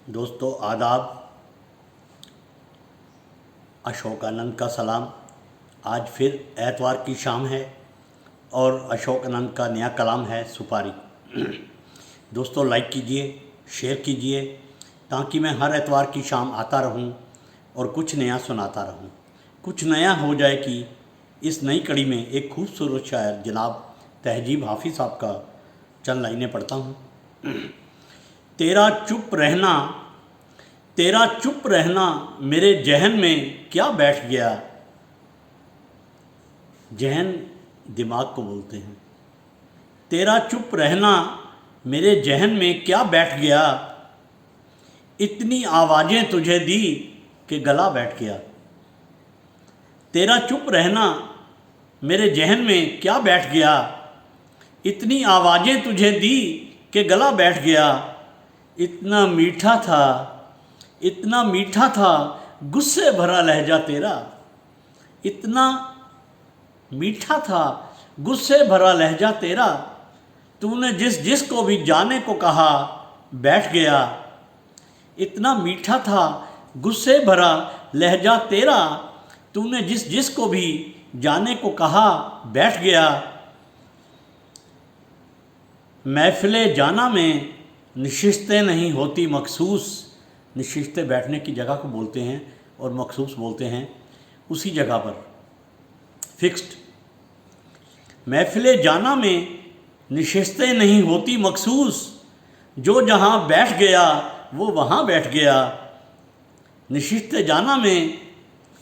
दोस्तों आदाब। अशोकानंद का सलाम। आज फिर एतवार की शाम है और अशोकानंद का नया कलाम है सुपारी। दोस्तों लाइक कीजिए, शेयर कीजिए ताकि मैं हर एतवार की शाम आता रहूं और कुछ नया सुनाता रहूं। कुछ नया हो जाए कि इस नई कड़ी में एक खूबसूरत शायर जनाब तहजीब हाफिज़ साहब का चंद लाइनें पढ़ता हूं। तेरा चुप रहना मेरे जहन में क्या बैठ गया। जहन दिमाग को बोलते हैं। तेरा चुप रहना मेरे जहन में क्या बैठ गया। इतनी आवाज़ें तुझे दी कि गला बैठ गया। तेरा चुप रहना मेरे जहन में क्या बैठ गया। इतनी आवाज़ें तुझे दी कि गला बैठ गया। इतना मीठा था गुस्से भरा लहजा तेरा। इतना मीठा था गुस्से भरा लहजा तेरा। तूने जिस को भी जाने को कहा बैठ गया। इतना मीठा था गुस्से भरा लहजा तेरा। तूने जिस को भी जाने को कहा बैठ गया। महफिले जाना में नशिस्तें नहीं होती मखसूस। नशिस्तें बैठने की जगह को बोलते हैं और मखसूस बोलते हैं उसी जगह पर फिक्स्ड। महफिले जाना में नशिस्तें नहीं होती मखसूस। जो जहाँ बैठ गया वो वहाँ बैठ गया। नशिस्तें जाना में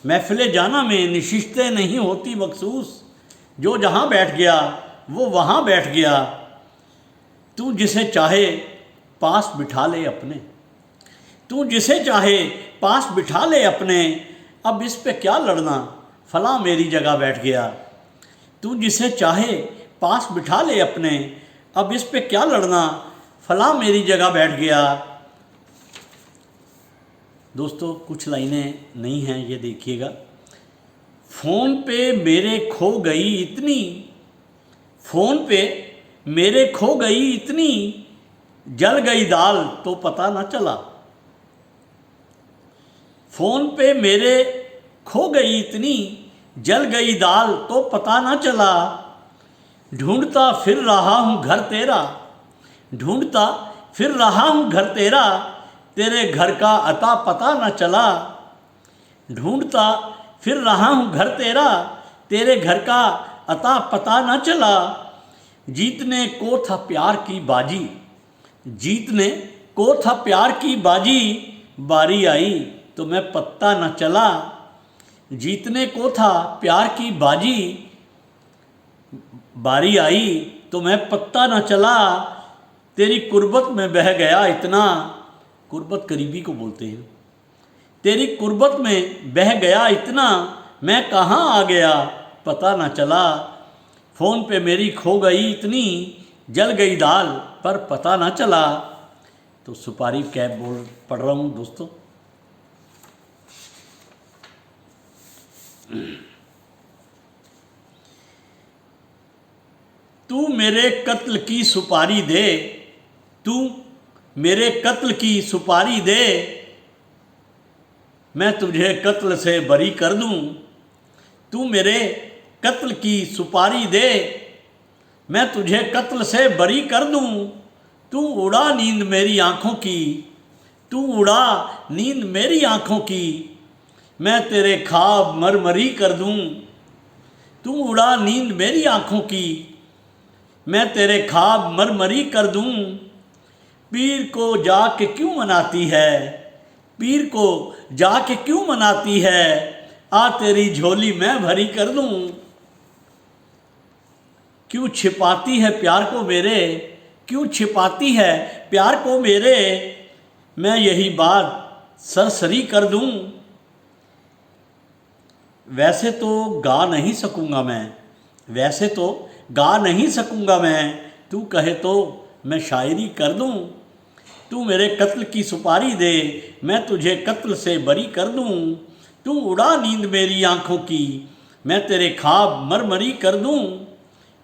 महफिले जाना में नशिस्तें नहीं होती मखसूस। जो जहाँ बैठ गया वो वहाँ बैठ गया। तू जिसे चाहे पास बिठा ले अपने। तू जिसे चाहे पास बिठा ले अपने। अब इस पे क्या लड़ना फला मेरी जगह बैठ गया। तू जिसे चाहे पास बिठा ले अपने। अब इस पे क्या लड़ना फला मेरी जगह बैठ गया। दोस्तों कुछ लाइनें नहीं हैं, ये देखिएगा। फ़ोन पे मेरे खो गई इतनी। फ़ोन पे मेरे खो गई इतनी। जल गई दाल तो पता न चला। फ़ोन पे मेरे खो गई इतनी। जल गई दाल तो पता न चला। ढूंढता फिर रहा हूँ घर तेरा। ढूंढता फिर रहा हूँ घर तेरा। तेरे घर का अता पता न चला। ढूंढता फिर रहा हूँ घर तेरा। तेरे घर का अता पता न चला। जीतने को था प्यार की बाजी। जीतने को था प्यार की बाजी। बारी आई तो मैं पत्ता न चला। जीतने को था प्यार की बाजी। बारी आई तो मैं पत्ता न चला। तेरी कुर्बत में बह गया इतना। कुर्बत करीबी को बोलते हैं। तेरी कुर्बत में बह गया इतना। मैं कहाँ आ गया पता न चला। फ़ोन पे मेरी खो गई इतनी। जल गई दाल पर पता न चला। तो सुपारी कैब बोल पढ़ रहा हूँ दोस्तों। तू मेरे कत्ल की सुपारी दे। तू मेरे कत्ल की सुपारी दे। मैं तुझे कत्ल से बरी कर दूं। तू मेरे कत्ल की सुपारी दे। मैं तुझे कत्ल से बरी कर दूं। तू उड़ा नींद मेरी आँखों की। तू उड़ा नींद मेरी आँखों की। मैं तेरे ख्वाब मरमरी कर दूं। तू उड़ा नींद मेरी आँखों की। मैं तेरे ख्वाब मरमरी कर दूं। पीर को जाके क्यों मनाती है। पीर को जाके क्यों मनाती है। आ तेरी झोली मैं भरी कर दूं। क्यों छिपाती है प्यार को मेरे। क्यों छिपाती है प्यार को मेरे। मैं यही बात सरसरी कर दूं। वैसे तो गा नहीं सकूंगा मैं। वैसे तो गा नहीं सकूंगा मैं। तू कहे तो मैं शायरी कर दूं। तू मेरे कत्ल की सुपारी दे। मैं तुझे कत्ल से बरी कर दूं। तू उड़ा नींद मेरी आँखों की। मैं तेरे ख्वाब मरमरी कर दूं।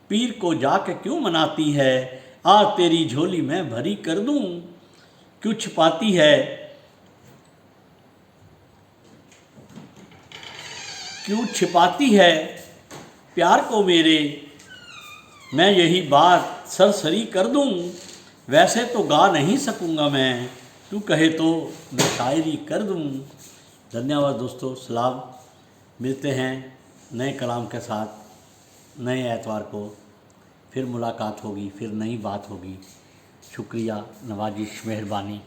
पीर को जाके क्यों मनाती है। आ तेरी झोली मैं भरी कर दूं। क्यों छिपाती है क्यों छिपाती है प्यार को मेरे, मैं यही बात सरसरी कर दूं, वैसे तो गा नहीं सकूंगा मैं, तू कहे तो मैं शायरी कर दूं। धन्यवाद दोस्तों, सलाम। मिलते हैं नए कलाम के साथ नए एतवार को, फिर मुलाकात होगी, फिर नई बात होगी। शुक्रिया, नवाजिश, मेहरबानी।